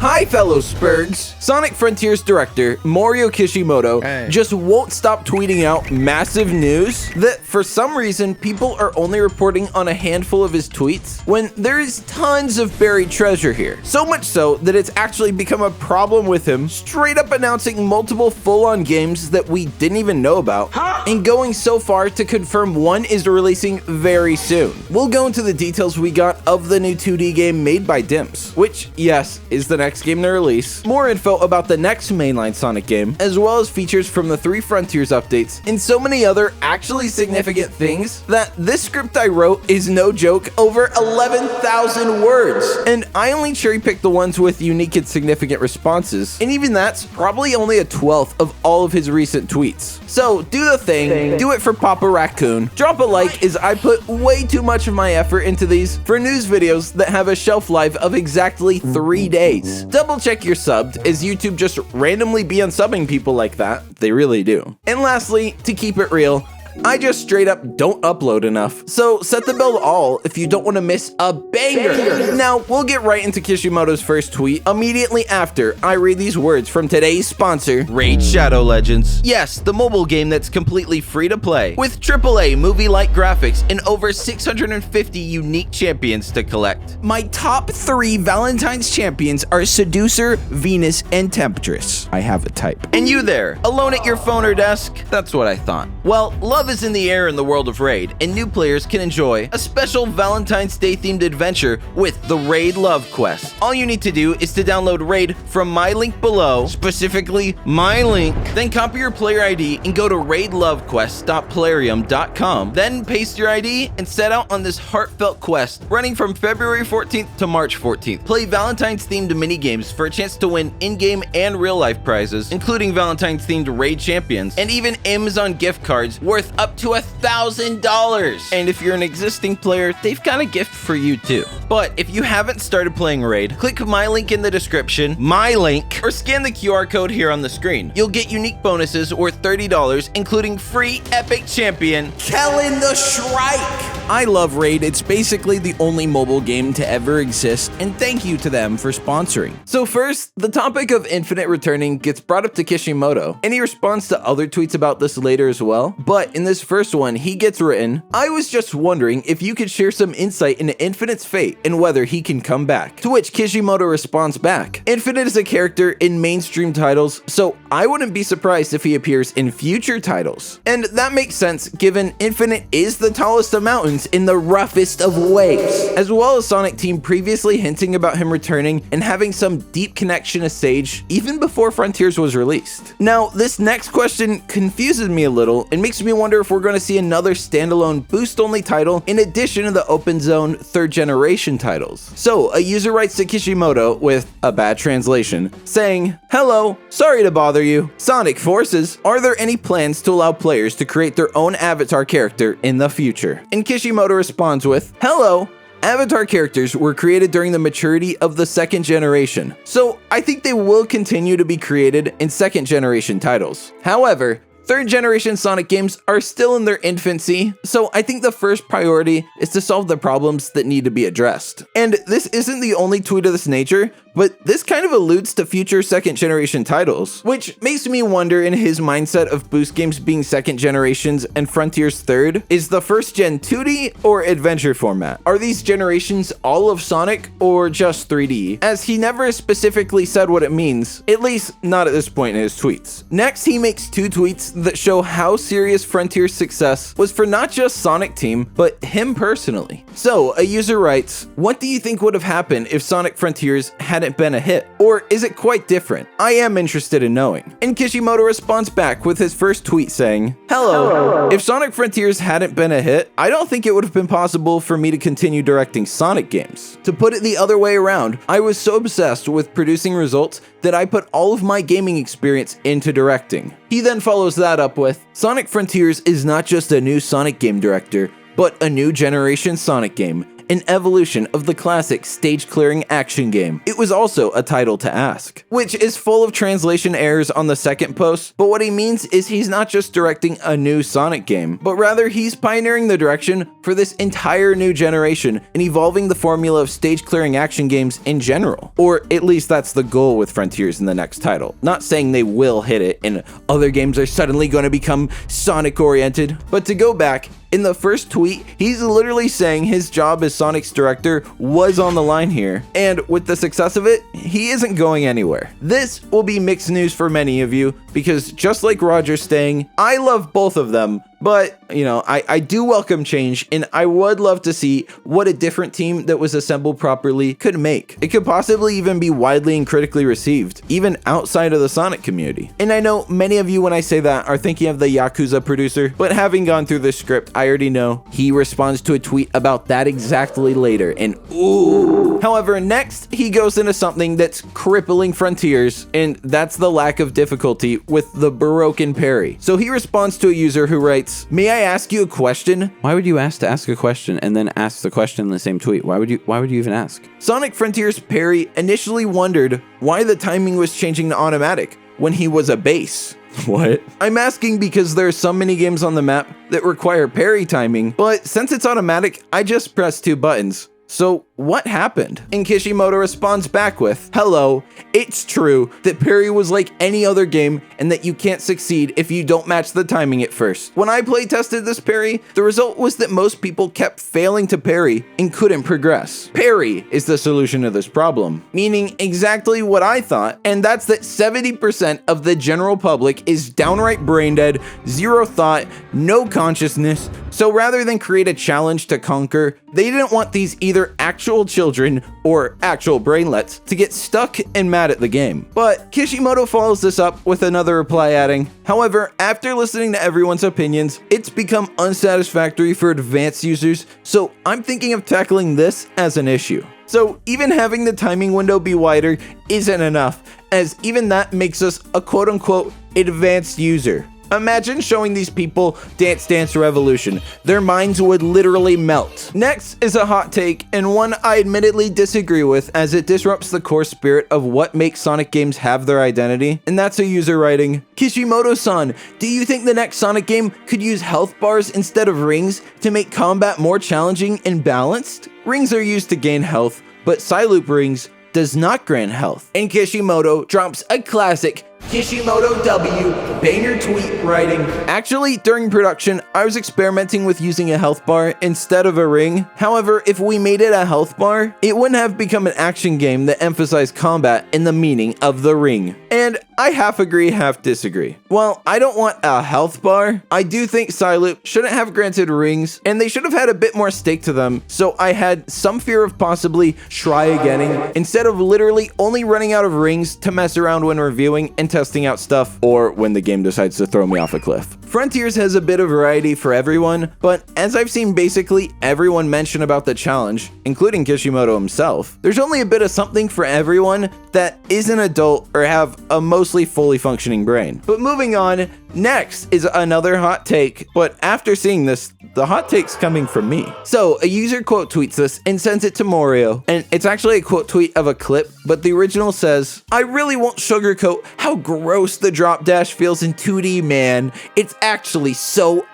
Hi fellow Spurgs! Sonic Frontiers director Mario Kishimoto just won't stop tweeting out massive news that for some reason people are only reporting on a handful of his tweets when there is tons of buried treasure here. So much so that it's actually become a problem with him straight up announcing multiple full-on games that we didn't even know about and going so far to confirm one is releasing very soon. We'll go into the details we got of the new 2D game made by Dimps, which, yes, is the next game to release, more info about the next mainline Sonic game, as well as features from the 3 Frontiers updates, and so many other actually significant things that this script I wrote is no joke, over 11,000 words, and I only cherry-picked the ones with unique and significant responses, and even that's probably only a 12th of all of his recent tweets. So do the thing, do it for Papa Raccoon, drop a like as I put way too much of my effort into these for news videos that have a shelf life of exactly 3 days. Double check you're subbed, as YouTube just randomly be unsubbing people like that. They really do. And lastly, to keep it real, I just straight up don't upload enough, so set the bell to all if you don't want to miss a banger. Now, we'll get right into Kishimoto's first tweet immediately after I read these words from today's sponsor, Raid Shadow Legends. Yes, the mobile game that's completely free to play, with AAA movie-like graphics and over 650 unique champions to collect. My top 3 Valentine's champions are Seducer, Venus, and Temptress. I have a type. And you there, alone at your phone or desk? That's what I thought. Well, love is in the air in the world of Raid, and new players can enjoy a special Valentine's Day themed adventure with the Raid Love Quest. All you need to do is to download Raid from my link below, specifically my link, then copy your player ID and go to raidlovequest.plarium.com, then paste your ID and set out on this heartfelt quest running from February 14th to March 14th. Play Valentine's themed minigames for a chance to win in-game and real-life prizes, including Valentine's themed Raid champions and even Amazon gift cards worth up to $1,000. And if you're an existing player, they've got a gift for you too. But if you haven't started playing Raid, click my link in the description, my link, or scan the QR code here on the screen. You'll get unique bonuses worth $30, including free epic champion, Kellen the Shrike. I love Raid. It's basically the only mobile game to ever exist, and thank you to them for sponsoring. So first, the topic of Infinite returning gets brought up to Kishimoto, and he responds to other tweets about this later as well. But in this first one, he gets written, I was just wondering if you could share some insight into Infinite's fate and whether he can come back. To which Kishimoto responds back, Infinite is a character in mainstream titles, so I wouldn't be surprised if he appears in future titles. And that makes sense given Infinite is the tallest of mountains in the roughest of waves, as well as Sonic Team previously hinting about him returning and having some deep connection to Sage even before Frontiers was released. Now, this next question confuses me a little and makes me wonder if we're going to see another standalone boost-only title in addition to the open zone 3rd generation titles. So, a user writes to Kishimoto with a bad translation, saying, Hello, sorry to bother you. Sonic Forces, are there any plans to allow players to create their own avatar character in the future? And Kishimoto responds with, Hello, avatar characters were created during the maturity of the 2nd generation, so I think they will continue to be created in 2nd generation titles. However, 3rd generation Sonic games are still in their infancy, so I think the first priority is to solve the problems that need to be addressed. And this isn't the only tweet of this nature, but this kind of alludes to future 2nd generation titles, which makes me wonder in his mindset of boost games being 2nd generations and Frontiers 3rd, is the 1st gen 2D or adventure format? Are these generations all of Sonic or just 3D? As he never specifically said what it means, at least not at this point in his tweets. Next, he makes 2 tweets that show how serious Frontiers' success was for not just Sonic Team, but him personally. So, a user writes, what do you think would have happened if Sonic Frontiers hadn't been a hit? Or is it quite different? I am interested in knowing. And Kishimoto responds back with his first tweet saying, Hello. If Sonic Frontiers hadn't been a hit, I don't think it would have been possible for me to continue directing Sonic games. To put it the other way around, I was so obsessed with producing results that I put all of my gaming experience into directing. He then follows that up with, Sonic Frontiers is not just a new Sonic game director, but a new generation Sonic game, an evolution of the classic stage-clearing action game. It was also a title to ask, which is full of translation errors on the second post, but what he means is he's not just directing a new Sonic game, but rather he's pioneering the direction for this entire new generation and evolving the formula of stage-clearing action games in general. Or at least that's the goal with Frontiers in the next title. Not saying they will hit it and other games are suddenly going to become Sonic-oriented, but to go back, in the first tweet, he's literally saying his job as Sonic's director was on the line here, and with the success of it, he isn't going anywhere. This will be mixed news for many of you, because just like Roger staying, I love both of them, but, I do welcome change, and I would love to see what a different team that was assembled properly could make. It could possibly even be widely and critically received, even outside of the Sonic community. And I know many of you, when I say that, are thinking of the Yakuza producer, but having gone through this script, I already know he responds to a tweet about that exactly later, and ooh. However, next, he goes into something that's crippling Frontiers, and that's the lack of difficulty with the broken parry. So he responds to a user who writes, "May I ask you a question?" Why would you ask to ask a question and then ask the question in the same tweet? Why would you even ask? Sonic Frontiers Parry initially wondered why the timing was changing to automatic when he was a base. What? I'm asking because there are so many games on the map that require parry timing, but since it's automatic, I just press 2 buttons. So what happened? And Kishimoto responds back with, "Hello, it's true that parry was like any other game and that you can't succeed if you don't match the timing at first. When I play tested this parry, the result was that most people kept failing to parry and couldn't progress. Parry is the solution to this problem," meaning exactly what I thought, and that's that 70% of the general public is downright brain dead, zero thought, no consciousness. So rather than create a challenge to conquer, they didn't want these either actual children or actual brainlets to get stuck and mad at the game. But Kishimoto follows this up with another reply adding, "However, after listening to everyone's opinions, it's become unsatisfactory for advanced users, so I'm thinking of tackling this as an issue." So even having the timing window be wider isn't enough, as even that makes us a quote-unquote advanced user. Imagine showing these people Dance Dance Revolution. Their minds would literally melt. Next is a hot take, and one I admittedly disagree with, as it disrupts the core spirit of what makes Sonic games have their identity. And that's a user writing, "Kishimoto-san, do you think the next Sonic game could use health bars instead of rings to make combat more challenging and balanced? Rings are used to gain health, but Psyloop rings does not grant health." And Kishimoto drops a classic Kishimoto W banger tweet writing, "Actually, during production, I was experimenting with using a health bar instead of a ring. However, if we made it a health bar, it wouldn't have become an action game that emphasized combat in the meaning of the ring." And I half agree, half disagree. While I don't want a health bar, I do think Psyloop shouldn't have granted rings, and they should have had a bit more stake to them, so I had some fear of possibly try again instead of literally only running out of rings to mess around when reviewing and testing out stuff, or when the game decides to throw me off a cliff. Frontiers has a bit of variety for everyone, but as I've seen basically everyone mention about the challenge, including Kishimoto himself, there's only a bit of something for everyone that is an adult or have a mostly fully functioning brain. But moving on, next is another hot take, but after seeing this, the hot take's coming from me. So a user quote tweets this and sends it to Morio, and it's actually a quote tweet of a clip, but the original says, "I really won't sugarcoat how gross the drop dash feels in 2D, man. It's actually so..."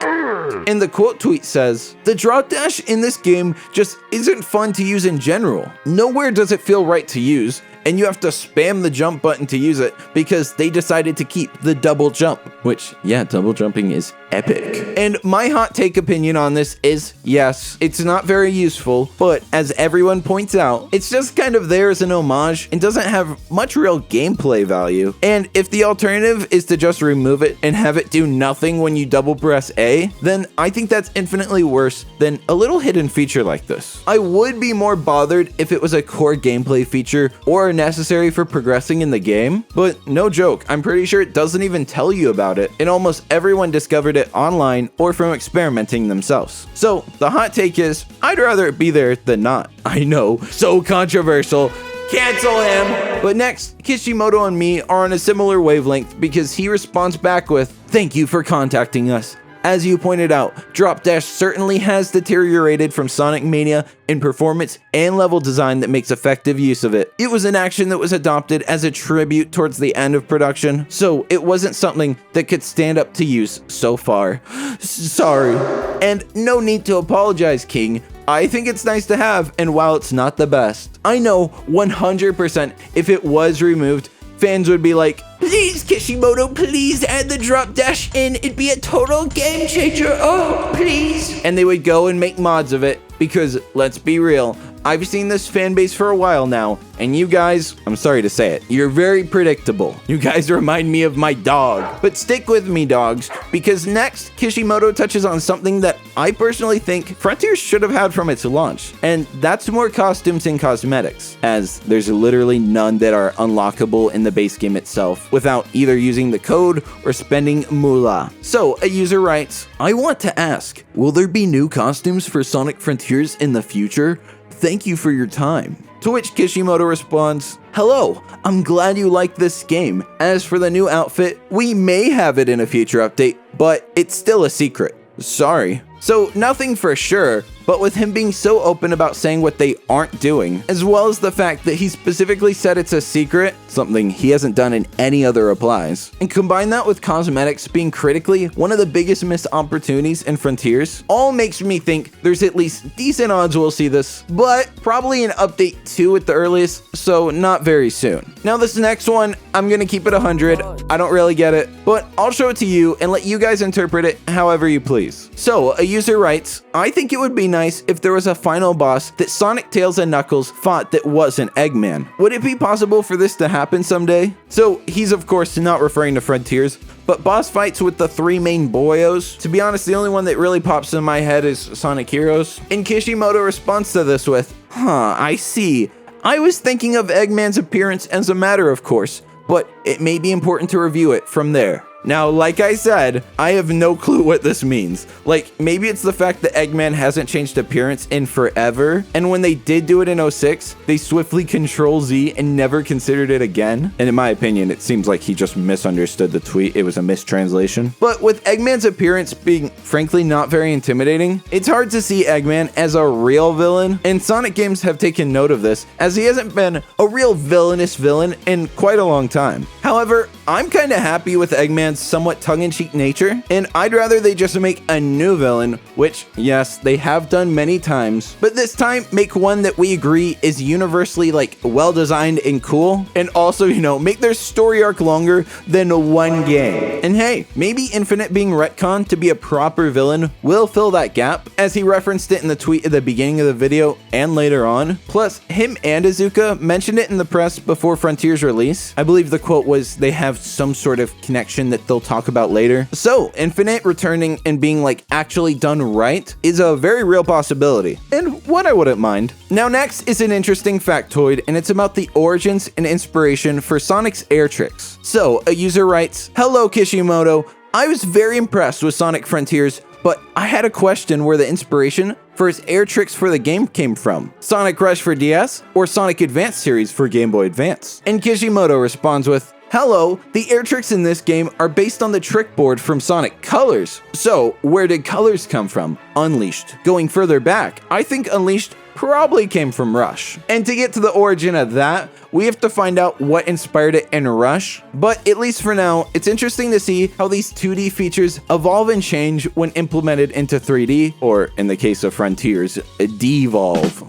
And the quote tweet says, "The drop dash in this game just isn't fun to use in general. Nowhere does it feel right to use, and you have to spam the jump button to use it because they decided to keep the double jump," which, yeah, double jumping is epic. And my hot take opinion on this is, yes, it's not very useful, but as everyone points out, it's just kind of there as an homage and doesn't have much real gameplay value. And if the alternative is to just remove it and have it do nothing when you double press A, then I think that's infinitely worse than a little hidden feature like this. I would be more bothered if it was a core gameplay feature or necessary for progressing in the game, but no joke, I'm pretty sure it doesn't even tell you about it, and almost everyone discovered it online or from experimenting themselves. So the hot take is, I'd rather it be there than not. I know, so controversial. Cancel him! But next, Kishimoto and me are on a similar wavelength because he responds back with, "Thank you for contacting us. As you pointed out, Drop Dash certainly has deteriorated from Sonic Mania in performance and level design that makes effective use of it. It was an action that was adopted as a tribute towards the end of production, so it wasn't something that could stand up to use so far. Sorry. And no need to apologize, King. I think it's nice to have, and while it's not the best, I know 100% if it was removed, fans would be like, please, Kishimoto, please add the Drop Dash in. It'd be a total game changer. Oh, please. And they would go and make mods of it because, let's be real, I've seen this fan base for a while now, and you guys, I'm sorry to say it, you're very predictable. You guys remind me of my dog. But stick with me, dogs, because next, Kishimoto touches on something that I personally think Frontiers should have had from its launch, and that's more costumes and cosmetics, as there's literally none that are unlockable in the base game itself without either using the code or spending moolah. So, a user writes, I want to ask, will there be new costumes for Sonic Frontiers in the future? Thank you for your time. To which Kishimoto responds, hello, I'm glad you like this game. As for the new outfit, we may have it in a future update, but it's still a secret. Sorry. So nothing for sure, but with him being so open about saying what they aren't doing, as well as the fact that he specifically said it's a secret, something he hasn't done in any other replies, and combine that with cosmetics being critically one of the biggest missed opportunities in Frontiers, all makes me think there's at least decent odds we'll see this, but probably an update 2 at the earliest, so not very soon. Now this next one, I'm gonna keep it 100, I don't really get it, but I'll show it to you and let you guys interpret it however you please. So, a user writes, I think it would be nice if there was a final boss that Sonic, Tails, and Knuckles fought that wasn't Eggman. Would it be possible for this to happen someday? So he's of course not referring to Frontiers, but boss fights with the 3 main boyos. To be honest, the only one that really pops in my head is Sonic Heroes. And Kishimoto responds to this with, I see. I was thinking of Eggman's appearance as a matter of course, but it may be important to review it from there. Now, like I said, I have no clue what this means. Like, maybe it's the fact that Eggman hasn't changed appearance in forever, and when they did do it in 06, they swiftly Control-Z and never considered it again. And in my opinion, it seems like he just misunderstood the tweet. It was a mistranslation. But with Eggman's appearance being, frankly, not very intimidating, it's hard to see Eggman as a real villain, and Sonic games have taken note of this, as he hasn't been a real villainous villain in quite a long time. However, I'm kinda happy with Eggman's somewhat tongue-in-cheek nature, and I'd rather they just make a new villain, which, yes, they have done many times, but this time make one that we agree is universally, like, well-designed and cool, and also, you know, make their story arc longer than one game. And hey, maybe Infinite being retconned to be a proper villain will fill that gap, as he referenced it in the tweet at the beginning of the video and later on. Plus, him and Izuka mentioned it in the press before Frontiers release. I believe the quote was, they have some sort of connection that they'll talk about later. So, Infinite returning and being like actually done right is a very real possibility, and one I wouldn't mind. Now next is an interesting factoid, and it's about the origins and inspiration for Sonic's air tricks. So, a user writes, hello Kishimoto, I was very impressed with Sonic Frontiers, but I had a question where the inspiration for his air tricks for the game came from. Sonic Rush for DS or Sonic Advance series for Game Boy Advance? And Kishimoto responds with, hello, the air tricks in this game are based on the trick board from Sonic Colors. So, where did Colors come from? Unleashed. Going further back, I think Unleashed probably came from Rush. And to get to the origin of that, we have to find out what inspired it in Rush, but at least for now, it's interesting to see how these 2D features evolve and change when implemented into 3D, or in the case of Frontiers, devolve.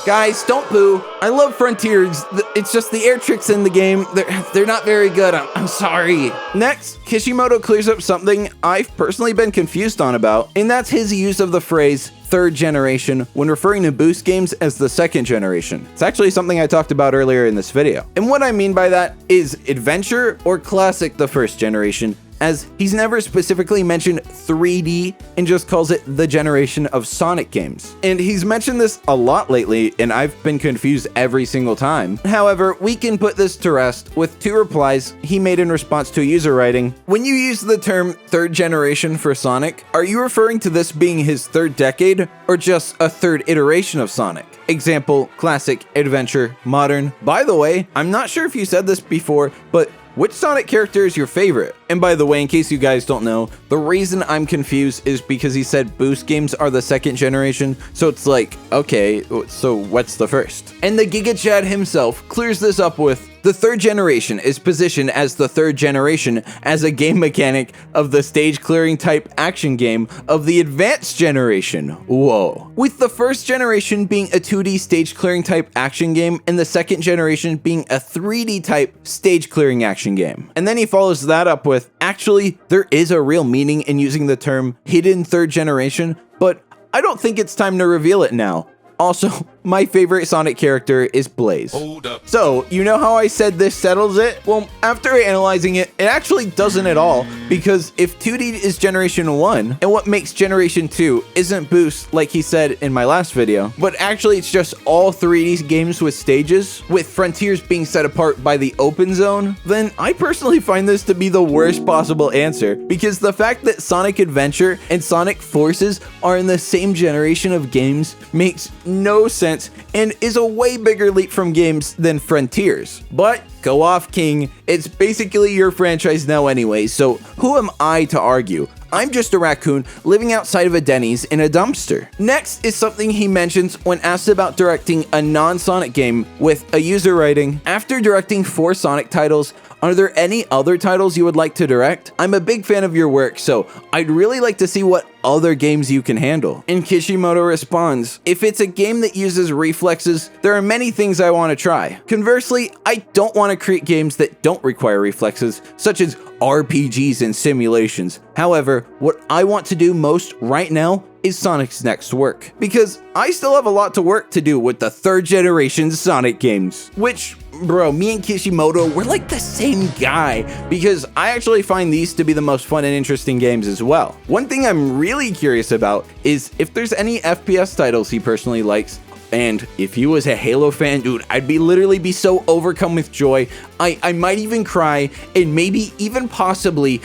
Guys, don't boo. I love Frontiers. It's just the air tricks in the game, they're not very good. I'm sorry. Next, Kishimoto clears up something I've personally been confused on about, and that's his use of the phrase third generation when referring to boost games as the second generation. It's actually something I talked about earlier in this video. And what I mean by that is adventure or classic the first generation, as he's never specifically mentioned 3D and just calls it the generation of Sonic games. And he's mentioned this a lot lately, and I've been confused every single time. However, we can put this to rest with 2 replies he made in response to a user writing, when you use the term third generation for Sonic, are you referring to this being his 3rd decade or just a 3rd iteration of Sonic? Example, classic, adventure, modern. By the way, I'm not sure if you said this before, but which Sonic character is your favorite? And by the way, in case you guys don't know, the reason I'm confused is because he said boost games are the second generation, so it's like, okay, so what's the first? And the Giga Chad himself clears this up with, the third generation is positioned as the third generation as a game mechanic of the stage clearing type action game of the advanced generation. Whoa. With the first generation being a 2D stage clearing type action game and the second generation being a 3D type stage clearing action game. And then he follows that up with, actually, there is a real meaning in using the term hidden third generation, but I don't think it's time to reveal it now. Also, my favorite Sonic character is Blaze. Hold up. So, you know how I said this settles it? Well, after analyzing it, it actually doesn't at all, because if 2D is Generation 1, and what makes Generation 2 isn't boost like he said in my last video, but actually it's just all 3D games with stages, with Frontiers being set apart by the open zone, then I personally find this to be the worst possible answer, because the fact that Sonic Adventure and Sonic Forces are in the same generation of games makes no sense and is a way bigger leap from games than Frontiers. But go off, King. It's basically your franchise now anyway, so who am I to argue? I'm just a raccoon living outside of a Denny's in a dumpster. Next is something he mentions when asked about directing a non-Sonic game, with a user writing, after directing 4 Sonic titles, are there any other titles you would like to direct? I'm a big fan of your work, so I'd really like to see what other games you can handle. And Kishimoto responds, if it's a game that uses reflexes, there are many things I want to try. Conversely, I don't want to create games that don't require reflexes, such as RPGs and simulations. However, what I want to do most right now is Sonic's next work, because I still have a lot to work to do with the third generation Sonic games, which, bro, me and Kishimoto, we're like the same guy, because I actually find these to be the most fun and interesting games as well. One thing I'm really curious about is if there's any FPS titles he personally likes, and if he was a Halo fan, dude, I'd literally be so overcome with joy. I might even cry, and maybe even possibly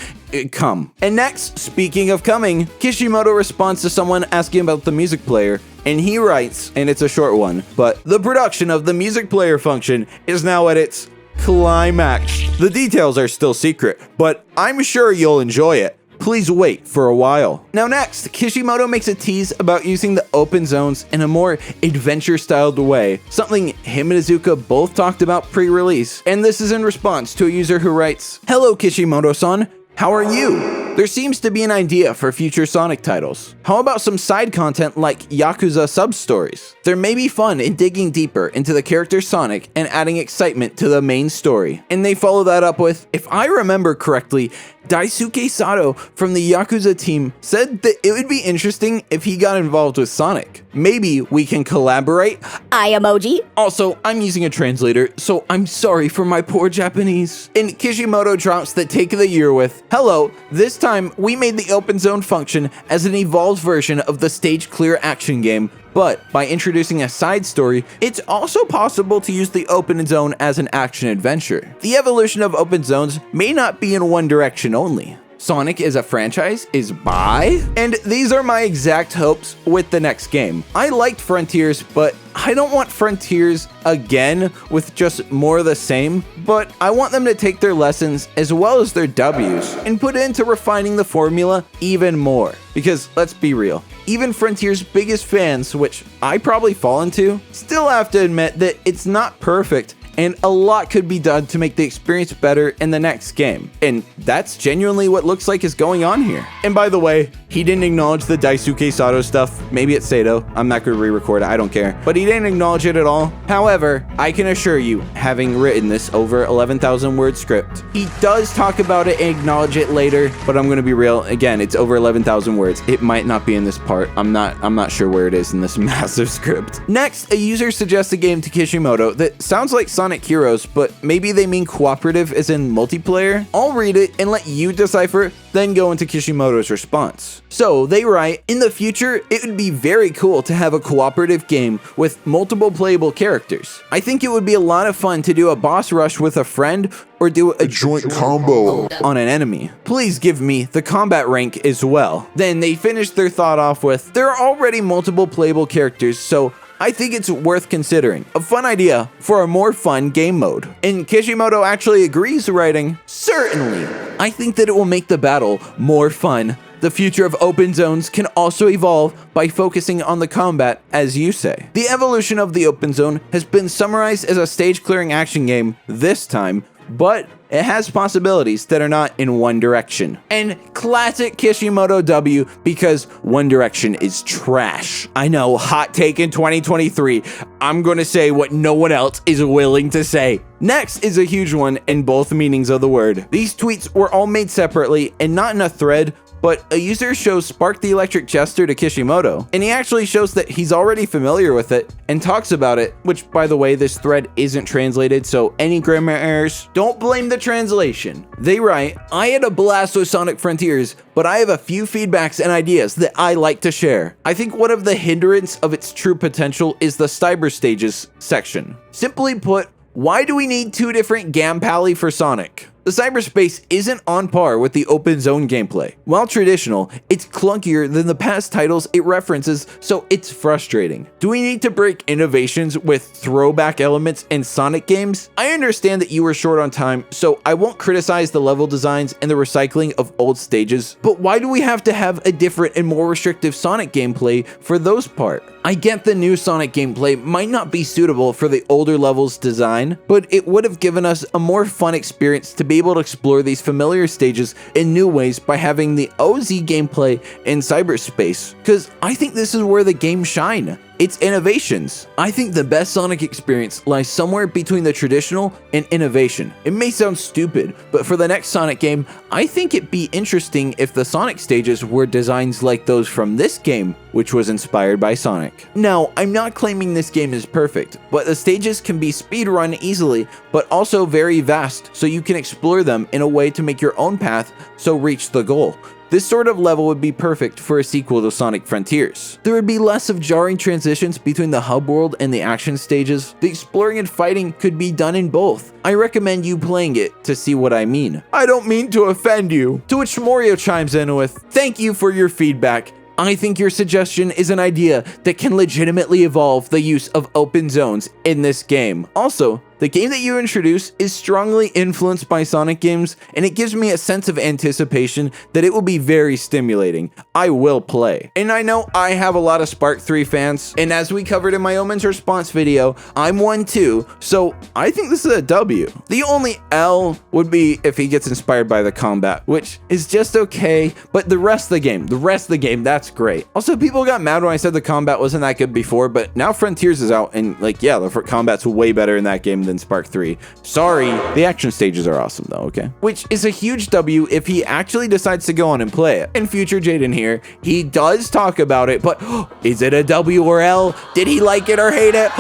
come. And next, speaking of coming, Kishimoto responds to someone asking about the music player, and he writes, and it's a short one, but the production of the music player function is now at its climax. The details are still secret, but I'm sure you'll enjoy it. Please wait for a while. Now next, Kishimoto makes a tease about using the open zones in a more adventure-styled way, something him and Izuka both talked about pre-release. And this is in response to a user who writes, hello Kishimoto-san, how are you? There seems to be an idea for future Sonic titles. How about some side content like Yakuza sub-stories? There may be fun in digging deeper into the character Sonic and adding excitement to the main story. And they follow that up with, if I remember correctly, Daisuke Sato from the Yakuza team said that it would be interesting if he got involved with Sonic. Maybe we can collaborate? Eye emoji. Also, I'm using a translator, so I'm sorry for my poor Japanese. And Kishimoto drops the take of the year with, hello, this time we made the open zone function as an evolved version of the stage clear action game, but by introducing a side story, it's also possible to use the open zone as an action adventure. The evolution of open zones may not be in one direction only. Sonic as a franchise is bye? And these are my exact hopes with the next game. I liked Frontiers, but I don't want Frontiers again with just more of the same, but I want them to take their lessons as well as their W's and put into refining the formula even more. Because let's be real, even Frontiers' biggest fans, which I probably fall into, still have to admit that it's not perfect, and a lot could be done to make the experience better in the next game. And that's genuinely what looks like is going on here. And by the way, he didn't acknowledge the Daisuke Sato stuff. Maybe it's Sato. I'm not going to re-record it. I don't care. But he didn't acknowledge it at all. However, I can assure you, having written this over 11,000 word script, he does talk about it and acknowledge it later. But I'm going to be real. Again, it's over 11,000 words. It might not be in this part. I'm not sure where it is in this massive script. Next, a user suggests a game to Kishimoto that sounds like Sonic Heroes, but maybe they mean cooperative as in multiplayer. I'll read it and let you decipher, then go into Kishimoto's response. So they write, in the future, it would be very cool to have a cooperative game with multiple playable characters. I think it would be a lot of fun to do a boss rush with a friend or do a Joint combo on an enemy. Please give me the combat rank as well. Then they finish their thought off with, there are already multiple playable characters, so I think it's worth considering. A fun idea for a more fun game mode. And Kishimoto actually agrees, writing, "Certainly, I think that it will make the battle more fun. The future of open zones can also evolve by focusing on the combat, as you say. The evolution of the open zone has been summarized as a stage-clearing action game this time, but it has possibilities that are not in one direction." And classic Kishimoto W, because One Direction is trash. I know, hot take in 2023. I'm gonna say what no one else is willing to say. Next is a huge one in both meanings of the word. These tweets were all made separately and not in a thread, but a user shows Spark the Electric Jester to Kishimoto, and he actually shows that he's already familiar with it and talks about it, which, by the way, this thread isn't translated, so any grammar errors, don't blame the translation. They write, "I had a blast with Sonic Frontiers, but I have a few feedbacks and ideas that I like to share. I think one of the hindrance of its true potential is the cyber stages section. Simply put, why do we need two different Gampally for Sonic? The cyberspace isn't on par with the open zone gameplay. While traditional, it's clunkier than the past titles it references, so it's frustrating. Do we need to break innovations with throwback elements in Sonic games? I understand that you were short on time, so I won't criticize the level designs and the recycling of old stages, but why do we have to have a different and more restrictive Sonic gameplay for those part? I get the new Sonic gameplay might not be suitable for the older levels design, but it would have given us a more fun experience to be able to explore these familiar stages in new ways by having the OZ gameplay in cyberspace, because I think this is where the game shine. It's innovations. I think the best Sonic experience lies somewhere between the traditional and innovation. It may sound stupid, but for the next Sonic game, I think it'd be interesting if the Sonic stages were designs like those from this game, which was inspired by Sonic. Now, I'm not claiming this game is perfect, but the stages can be speedrun easily, but also very vast, so you can explore them in a way to make your own path, so reach the goal. This sort of level would be perfect for a sequel to Sonic Frontiers. There would be less of jarring transitions between the hub world and the action stages. The exploring and fighting could be done in both. I recommend you playing it to see what I mean. I don't mean to offend you. To which Morio chimes in with, "Thank you for your feedback. I think your suggestion is an idea that can legitimately evolve the use of open zones in this game. Also, the game that you introduce is strongly influenced by Sonic games, and it gives me a sense of anticipation that it will be very stimulating. I will play." And I know I have a lot of Spark 3 fans, and as we covered in my Omen's response video, I'm one too, so I think this is a W. The only L would be if he gets inspired by the combat, which is just okay, but the rest of the game, that's great. Also, people got mad when I said the combat wasn't that good before, but now Frontiers is out, and like, yeah, the combat's way better in that game than Spark 3. Sorry, the action stages are awesome though, okay? Which is a huge W if he actually decides to go on and play it. In future Jaden here, he does talk about it, but is it a W or L? Did he like it or hate it?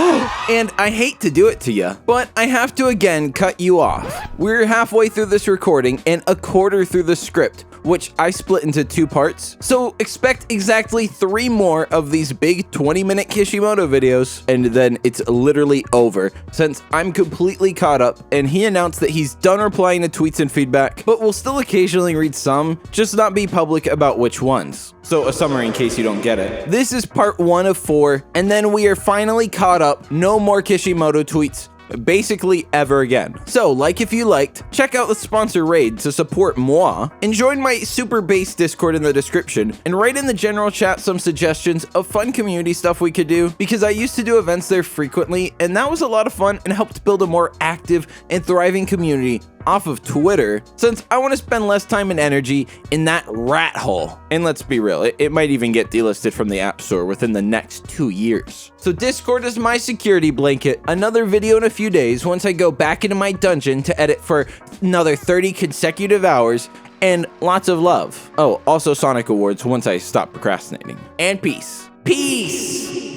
And I hate to do it to you, but I have to again cut you off. We're halfway through this recording and a quarter through the script, which I split into 2 parts. So expect exactly 3 more of these big 20-minute Kishimoto videos, and then it's literally over, since I'm completely caught up, and he announced that he's done replying to tweets and feedback, but will still occasionally read some, just not be public about which ones. So a summary in case you don't get it. This is part 1 of 4, and then we are finally caught up. No more Kishimoto tweets, basically ever again. So like if you liked, check out the sponsor raid to support moi, and join my super base Discord in the description, and write in the general chat some suggestions of fun community stuff we could do, because I used to do events there frequently, and that was a lot of fun and helped build a more active and thriving community off of Twitter, since I want to spend less time and energy in that rat hole. And let's be real, it might even get delisted from the App Store within the next 2 years. So Discord is my security blanket. Another video in a few days once I go back into my dungeon to edit for another 30 consecutive hours, and lots of love. Oh, also Sonic Awards once I stop procrastinating. And peace. Peace!